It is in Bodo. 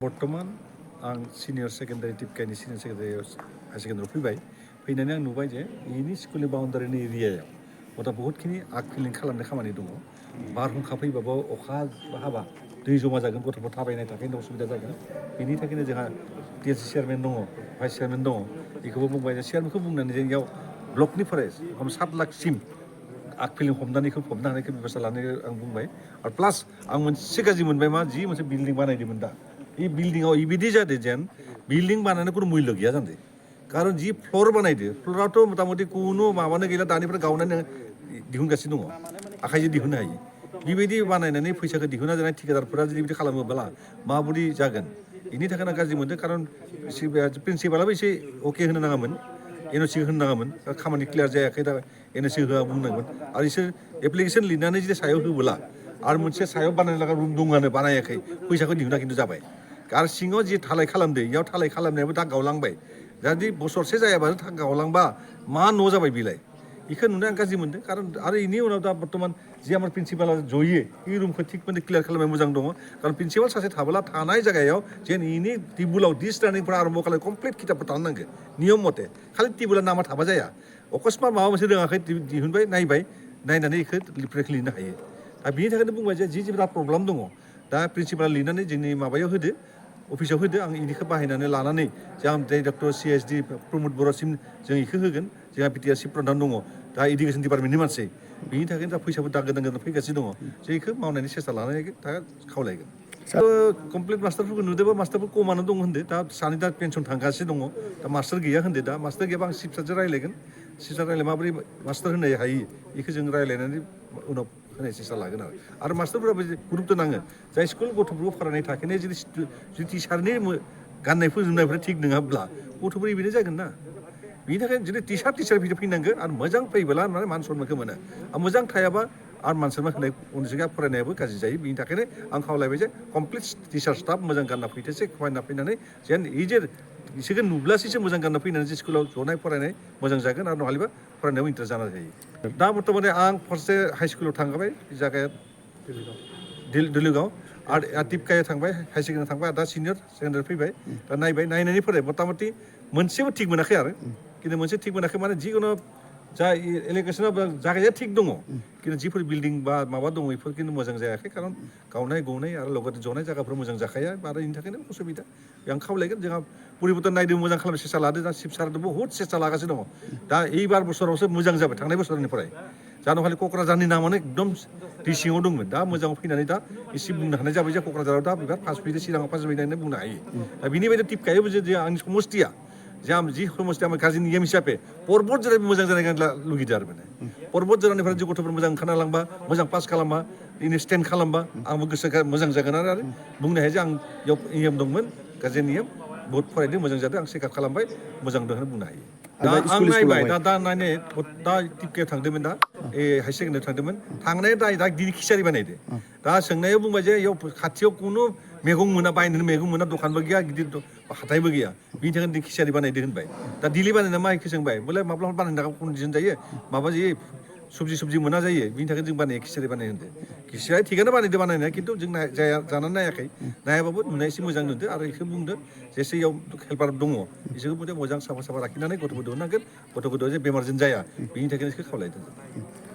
बर्तमान आं सिनियर सेकेन्डारि टिपकाइनि सिनियर सेकेन्डारि हायार सेकेन्डारियाव फैबाय फैनानै आं नुबाय जे इनि स्कुलनि बाउन्डारिनि एरियायाव गथा बहुतखिनि आग फिलिं खालामनाय खामानि दङ बारहुंखा फैबाबो अखा हाबा दै जमा जागोन गथ'फोर थाबायनाय थाखायनो असुबिदा जागोन बेनि थाखायनो जोंहा टिएससि चेयारमेन दङ भाइस चेयारमेन दङ बेखौबो बुंबाय जे चेयारमेनखौ बुंनानै जों इयाव ब्लकनिफ्राय 7 लाखसिम आग फिलिं हमनानैखौ फबनो हानायखौ बेबस्था लानानै आं बुंबाय आरो प्लास आं मोनसे गाज्रि मोनबाय मा जि मोनसे बिल्डिं बानायदोंमोन दा बे बिल्डिंआव इबायदि जादों जेन बिल्डिं बानायनो कुनु मुल्य गैया जादों कारण जि फ्लर बानायदो फ्लराथ' मथा-मथि कुनु माबानो गैला दानिफ्राय गावनानै दिहुनगासिनो दङ आखाइजों दिहुननो हायो बेबायदि बानायनानै फैसाखौ दिहुनना जानाय ठिकादारफोरा जुदि बिदि खालामोब्ला माबोरै जागोन बेनि थाखायनो गाज्रि मोनदों कारण प्रिन्सिपालाबो एसे अके होनो नाङामोन एनअसि होनो नाङामोन खामानि क्लियार जायाखै दा एनअसि होआ बुंनांगोन आरो इसोर एप्लिकेसन लिरनानै जुदि सायाव होबोला आरो मोनसे सायाव बानायनो लागा रुम दङानो बानायाखै फैसाखौ दिहुना खिन्थु जाबाय आरो सिङाव जि थालाय खालामदो इयाव थालाय खालामनायाबो दा गावलांबाय जुदि बोसोरसे जायाबानो था गावलांबा मा न' जाबाय बिलाय बेखौ नुनो आं गाज्रि मोनदों कारण आरो इनि उनाव दा बर्तमान जि आमार प्रिन्सिपाला जयो इ रुमखौ थिग माने क्लियार खालामनाया मोजां दङ कारण प्रिन्सिपाल सासे थाबोला थानाय जायगायाव जेन इनि टेबुलाव दिस रानिंफ्रा आरम्भ खालाम कमप्लिट खिताबफोर थानो नांगौ नियम मथे खालि टेबुला नामा थाबा जाया अकस्मात माबा मोनसे रोङाखै दिहुनबाय नायबाय नायनानै इखौ लिरनो लिरनो हायो दा बिनि थाखायनो बुंबाय जे जि बिराद प्रब्लेम दङ दा प्रिन्सिपाला लिरनानै जोंनि माबायाव होदो अफिसाव होदो आं इनिखौ बाहायनानै लानानै जों डक्टर सिएसडि प्रमद बर'सिम जों इखौ होगोन जोंहा बिटिआरसि प्रधान दङ दा इडुकेसन डिपार्टमेन्टनि मानसि बिनि थाखायनो दा फैसाबो दा गोदान गोदान फैगासिनो दङ जे इखौ मावनायनि सेस्था लानानै दा खावलायगोन कमप्लिट मास्टारफोरखौ नुदोंबा मास्टारफोर खमानो दं होनदो दा सानै दा पेन्सन थांगासिनो दङ दा मास्टार गैया होनदो दा मास्टार गैयाबा आं चिफ सारजों रायलायगोन चिफ सार रायलाय माबोरै मास्टार होनो हायो बेखौ जों रायलायनानै उनाव होनाय सेस्था लागोन आरो मास्टारफोराबो गुरुत्त नाङो जाय स्कुल गथ'फोरखौ फरायनाय थाखैनाय जुदि टिचारनि गाननायफोर जोमनायफ्रा थिग नङाब्ला गथ'फोर बिदिनो जागोन ना बिनि थाखाय जुदि टिचार बिदि फैनांगोन आरो मोजां फैबोला माने मान सनमानखौ मोनो आरो मोजां थायाबा आरो मान सनमान होनाय उनसिगा फरायनायाबो गाज्रि जायो बिनि थाखायनो आं खावलायबाय जे कमप्लिट टिचार स्टाफ मोजां गानना फैथोंसै फरायना फैनानै जेन इजे बिसोरखौ नुब्लासो मोजां गानना फैनानै जे स्कुलाव जनाय फरायनाय मोजां जागोन आरो नहालिबा फरायनायाव इन्टारेस्ट जाना थायो दा बर्थमाने आं फार्स्टे हाइ स्कुलाव थांबाय जायगाया दुलिगाव आरो टिपकाया थांबाय हाई सेकेन्डारि थांबाय दा सिनियर सेकेन्डारि फैबाय दा नायबाय नायनायनि फराय मथा-मथि मोनसेबो थिग मोनाखै आरो खिन्थु मोनसे थिग मोनाखै माने जिखुनु जा एलिगेसना जागाया थिग दङ खिन्थु जिफोर बिल्डिं बा माबा दङ बेफोर खिन्थु मोजां जायाखै खारन गावनाय गौनाय आरो लगते जनाय जायगाफोर मोजां जाखाया आरो बेनि थाखायनो असुबिदा आं खावलायगोन जोंहा परिबर्तन नायदों मोजां खालामनो सेस्था लादों दा चिफ सारजों बहुद सेस्था लागासिनो दङ दा एइबार बोसोरावसो मोजां जाबाय थांनाय बोसोरनिफ्राय जानो खालि क'क्राझारनि नामानो एकदम दै सिङाव दंमोन दा मोजाङाव फैनानै दा एसे बुंनो हानाय जाबाय जे क'क्राझाराव दा बिराद पास फैदो चिराङाव पास फैदो होननानै बुंनो हायो दा बिनि बायदि टिपकायाबो जे आंनि समस्थिया जे आं जि समस्थिया आं गाज्रि नियम हिसाबै पर्बत जिल्लायाव मोजां जानाय लुगैदों आरो माने पर्बत जिल्लानिफ्राय जे गथ'फोर मोजां ओंखारना लांबा मोजां पास खालामबा इनि स्टेन्ड खालामबा आंबो गोसोआ मोजां जागोन आरो बुंनो हायो जे आं बेयाव नियम दंमोन गाज्रि नियम बहुत फरायदों मोजां जादों आं चेकआप खालामबाय मोजां दं होनना बुंनो हायो दा आं नायबाय दा नायनाय दा टिपकायाव थांदोंमोन दा हाई सेकेन्डारियाव थांदोंमोन थांनाया दा दिनै खिसारि बानायदो दा सोंनायाव बुंबाय जे इयाव खाथियाव खुनु मैगं मोना बायनोनो मैगं मोना दखानबो गैया गिदिर हाथायबो गैया बिनि थाखायनो दिनै खिसारि बानायदो होनबाय दा दिल्ली बानायना मा इखौ सोंबाय बोले माब्लाबा बानायनो थाखाय कन्डिसन जायो माबा जायो सबजि मोना जायो बिनि थाखाय जों बानायो खिसारि बानायो होनदो खिसारिया थिगानो बानायनाया खिन्थु जों जानानै नायाखै नायाबाबो नुनाया एसे मोजां नुदो आरो बेखौ बुंदो जेसे इयाव हेल्पार दङ बिसोरखौ मोजां साफा लाखिनानै गथ'खौ दिहुननांगोन गथ'खौ जे बेमारजों जाया बिनि थाखायनो बेखौ खावलायदों